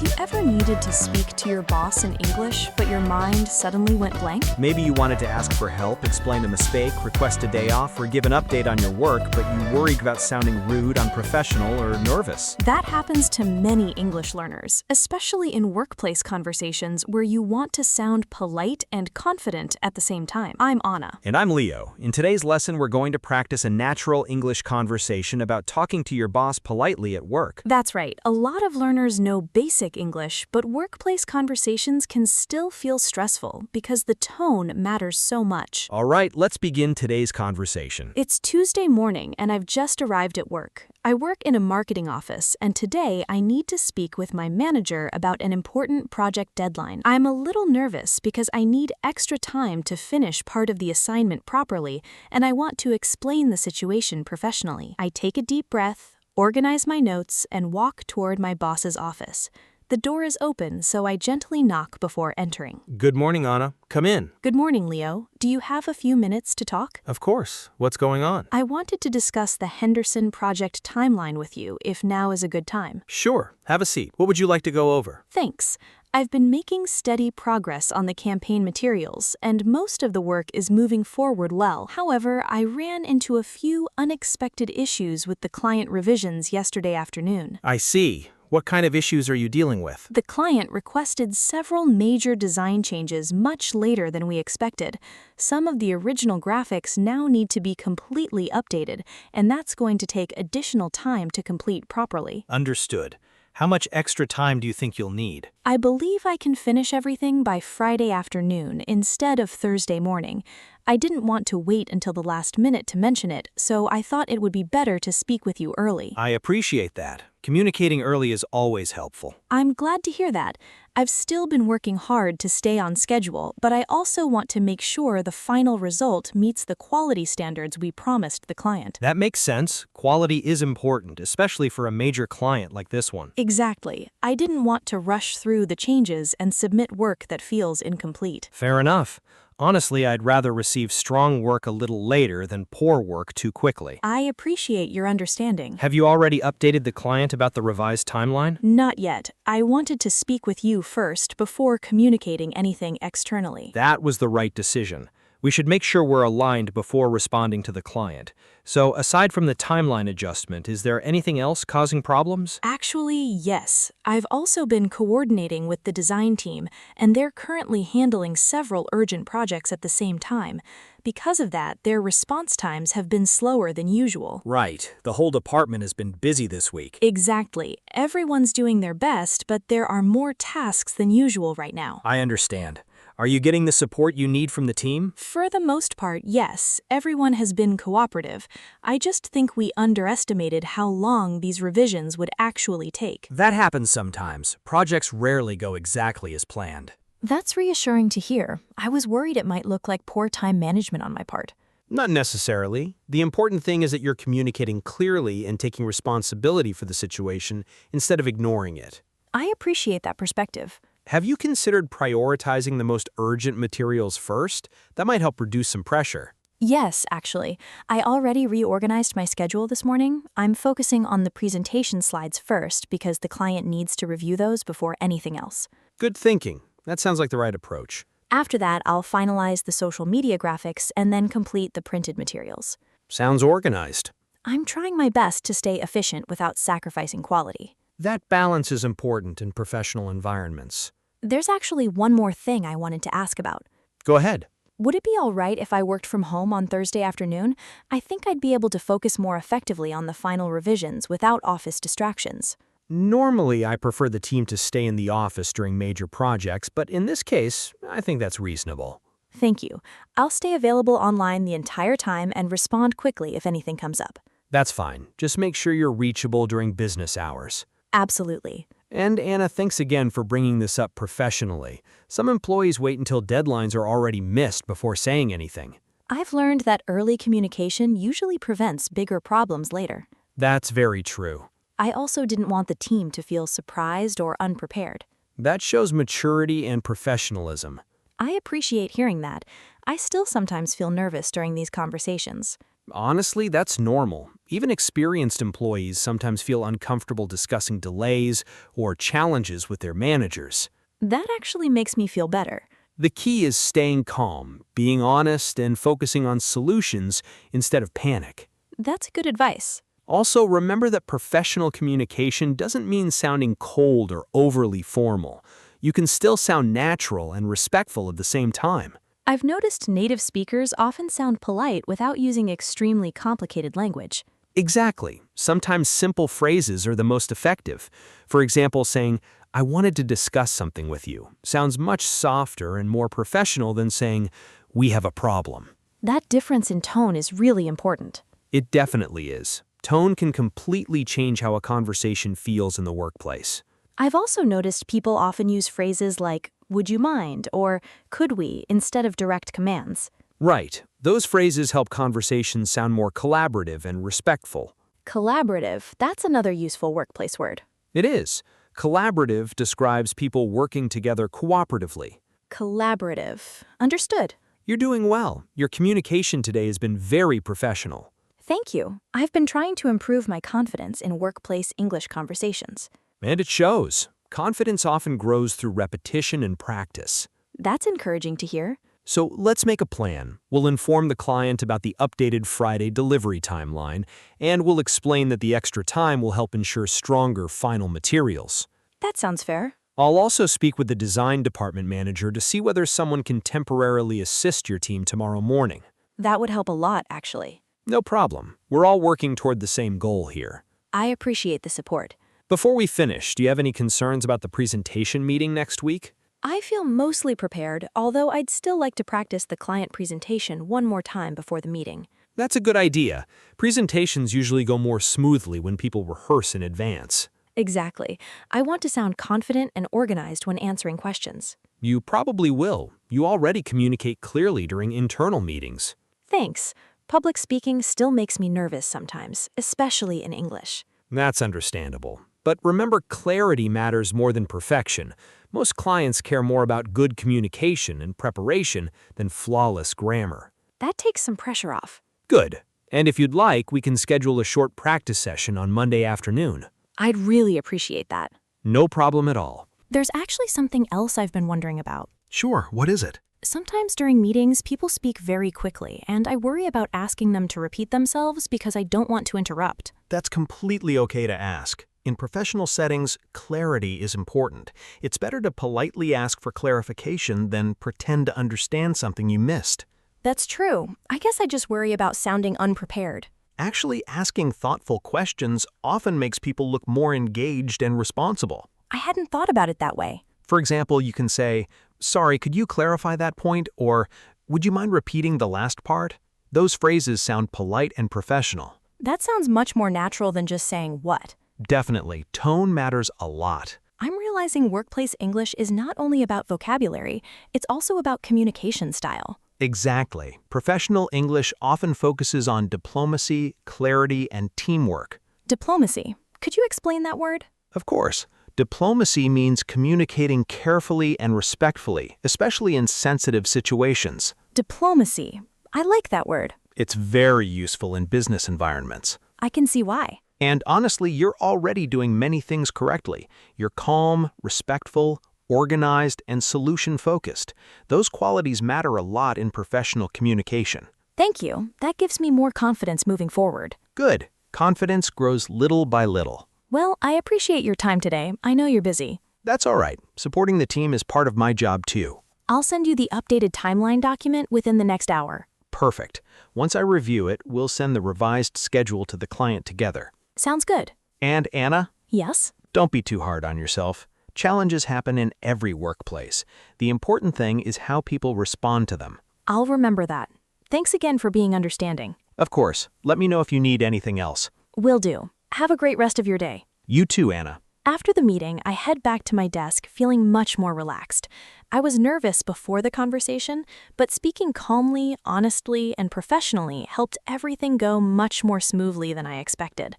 Have you ever needed to speak to your boss in English, but your mind suddenly went blank? Maybe you wanted to ask for help, explain a mistake, request a day off, or give an update on your work, but you worried about sounding rude, unprofessional, or nervous. That happens to many English learners, especially in workplace conversations where you want to sound polite and confident at the same time. I'm Anna. And I'm Leo. In today's lesson, we're going to practice a natural English conversation about talking to your boss politely at work. That's right. A lot of learners know basic English, but workplace conversations can still feel stressful because the tone matters so much. All right, let's begin today's conversation. It's Tuesday morning and I've just arrived at work. I work in a marketing office, and today I need to speak with my manager about an important project deadline. I'm a little nervous because I need extra time to finish part of the assignment properly, and I want to explain the situation professionally. I take a deep breath, organize my notes, and walk toward my boss's office. The door is open, so I gently knock before entering. Good morning, Anna. Come in. Good morning, Leo. Do you have a few minutes to talk? Of course. What's going on? I wanted to discuss the Henderson project timeline with you, if now is a good time. Sure. Have a seat. What would you like to go over? Thanks. I've been making steady progress on the campaign materials, and most of the work is moving forward well. However, I ran into a few unexpected issues with the client revisions yesterday afternoon. I see. What kind of issues are you dealing with? The client requested several major design changes much later than we expected. Some of the original graphics now need to be completely updated, and that's going to take additional time to complete properly. Understood. How much extra time do you think you'll need? I believe I can finish everything by Friday afternoon instead of Thursday morning. I didn't want to wait until the last minute to mention it, so I thought it would be better to speak with you early. I appreciate that. Communicating early is always helpful. I'm glad to hear that. I've still been working hard to stay on schedule, but I also want to make sure the final result meets the quality standards we promised the client. That makes sense. Quality is important, especially for a major client like this one. Exactly. I didn't want to rush through the changes and submit work that feels incomplete. Fair enough. Honestly, I'd rather receive strong work a little later than poor work too quickly. I appreciate your understanding. Have you already updated the client about the revised timeline? Not yet. I wanted to speak with you first before communicating anything externally. That was the right decision. We should make sure we're aligned before responding to the client. So, aside from the timeline adjustment, is there anything else causing problems? Actually, yes. I've also been coordinating with the design team, and they're currently handling several urgent projects at the same time. Because of that, their response times have been slower than usual. Right. The whole department has been busy this week. Exactly. Everyone's doing their best, but there are more tasks than usual right now. I understand. Are you getting the support you need from the team? For the most part, yes. Everyone has been cooperative. I just think we underestimated how long these revisions would actually take. That happens sometimes. Projects rarely go exactly as planned. That's reassuring to hear. I was worried it might look like poor time management on my part. Not necessarily. The important thing is that you're communicating clearly and taking responsibility for the situation instead of ignoring it. I appreciate that perspective. Have you considered prioritizing the most urgent materials first? That might help reduce some pressure. Yes, actually. I already reorganized my schedule this morning. I'm focusing on the presentation slides first because the client needs to review those before anything else. Good thinking. That sounds like the right approach. After that, I'll finalize the social media graphics and then complete the printed materials. Sounds organized. I'm trying my best to stay efficient without sacrificing quality. That balance is important in professional environments. There's actually one more thing I wanted to ask about. Go ahead. Would it be all right if I worked from home on Thursday afternoon? I think I'd be able to focus more effectively on the final revisions without office distractions. Normally, I prefer the team to stay in the office during major projects, but in this case, I think that's reasonable. Thank you. I'll stay available online the entire time and respond quickly if anything comes up. That's fine. Just make sure you're reachable during business hours. Absolutely. And Anna, thanks again for bringing this up professionally. Some employees wait until deadlines are already missed before saying anything. I've learned that early communication usually prevents bigger problems later. That's very true. I also didn't want the team to feel surprised or unprepared. That shows maturity and professionalism. I appreciate hearing that. I still sometimes feel nervous during these conversations. Honestly, that's normal. Even experienced employees sometimes feel uncomfortable discussing delays or challenges with their managers. That actually makes me feel better. The key is staying calm, being honest, and focusing on solutions instead of panic. That's good advice. Also, remember that professional communication doesn't mean sounding cold or overly formal. You can still sound natural and respectful at the same time. I've noticed native speakers often sound polite without using extremely complicated language. Exactly. Sometimes simple phrases are the most effective. For example, saying, "I wanted to discuss something with you," sounds much softer and more professional than saying, "We have a problem." That difference in tone is really important. It definitely is. Tone can completely change how a conversation feels in the workplace. I've also noticed people often use phrases like, "would you mind?" or "could we?" instead of direct commands. Right. Those phrases help conversations sound more collaborative and respectful. Collaborative, that's another useful workplace word. It is. Collaborative describes people working together cooperatively. Collaborative. Understood. You're doing well. Your communication today has been very professional. Thank you. I've been trying to improve my confidence in workplace English conversations. And it shows. Confidence often grows through repetition and practice. That's encouraging to hear. So let's make a plan. We'll inform the client about the updated Friday delivery timeline, and we'll explain that the extra time will help ensure stronger final materials. That sounds fair. I'll also speak with the design department manager to see whether someone can temporarily assist your team tomorrow morning. That would help a lot, actually. No problem. We're all working toward the same goal here. I appreciate the support. Before we finish, do you have any concerns about the presentation meeting next week? I feel mostly prepared, although I'd still like to practice the client presentation one more time before the meeting. That's a good idea. Presentations usually go more smoothly when people rehearse in advance. Exactly. I want to sound confident and organized when answering questions. You probably will. You already communicate clearly during internal meetings. Thanks. Public speaking still makes me nervous sometimes, especially in English. That's understandable. But remember, clarity matters more than perfection. Most clients care more about good communication and preparation than flawless grammar. That takes some pressure off. Good. And if you'd like, we can schedule a short practice session on Monday afternoon. I'd really appreciate that. No problem at all. There's actually something else I've been wondering about. Sure, what is it? Sometimes during meetings, people speak very quickly, and I worry about asking them to repeat themselves because I don't want to interrupt. That's completely okay to ask. In professional settings, clarity is important. It's better to politely ask for clarification than pretend to understand something you missed. That's true. I guess I just worry about sounding unprepared. Actually, asking thoughtful questions often makes people look more engaged and responsible. I hadn't thought about it that way. For example, you can say, "Sorry, could you clarify that point?" or "Would you mind repeating the last part?" Those phrases sound polite and professional. That sounds much more natural than just saying what. Definitely, tone matters a lot. I'm realizing workplace English is not only about vocabulary, it's also about communication style. Exactly. Professional English often focuses on diplomacy, clarity, and teamwork. Diplomacy. Could you explain that word? Of course, diplomacy means communicating carefully and respectfully, especially in sensitive situations. Diplomacy. I like that word. It's very useful in business environments. I can see why. And honestly, you're already doing many things correctly. You're calm, respectful, organized, and solution-focused. Those qualities matter a lot in professional communication. Thank you. That gives me more confidence moving forward. Good. Confidence grows little by little. Well, I appreciate your time today. I know you're busy. That's all right. Supporting the team is part of my job too. I'll send you the updated timeline document within the next hour. Perfect. Once I review it, we'll send the revised schedule to the client together. Sounds good. And Anna, Yes? don't be too hard on yourself. Challenges happen in every workplace. The important thing is how people respond to them. I'll remember that. Thanks again for being understanding. Of course, let me know if you need anything else. Will do. Have a great rest of your day. You too, Anna. After the meeting, I head back to my desk feeling much more relaxed. I was nervous before the conversation, but speaking calmly, honestly, and professionally helped everything go much more smoothly than I expected.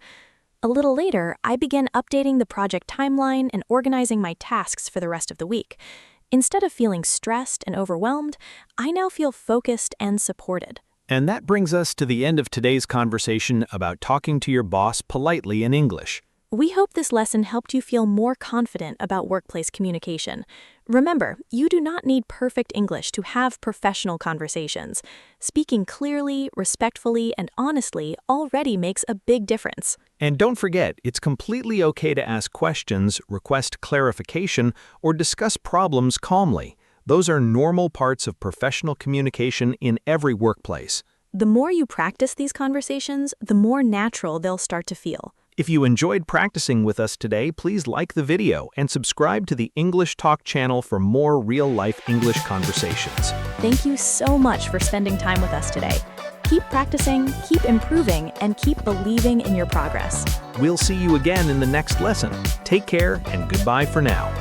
A little later, I began updating the project timeline and organizing my tasks for the rest of the week. Instead of feeling stressed and overwhelmed, I now feel focused and supported. And that brings us to the end of today's conversation about talking to your boss politely in English. We hope this lesson helped you feel more confident about workplace communication. Remember, you do not need perfect English to have professional conversations. Speaking clearly, respectfully, and honestly already makes a big difference. And don't forget, it's completely okay to ask questions, request clarification, or discuss problems calmly. Those are normal parts of professional communication in every workplace. The more you practice these conversations, the more natural they'll start to feel. If you enjoyed practicing with us today, please like the video and subscribe to the English Talk channel for more real-life English conversations. Thank you so much for spending time with us today. Keep practicing, keep improving, and keep believing in your progress. We'll see you again in the next lesson. Take care and goodbye for now.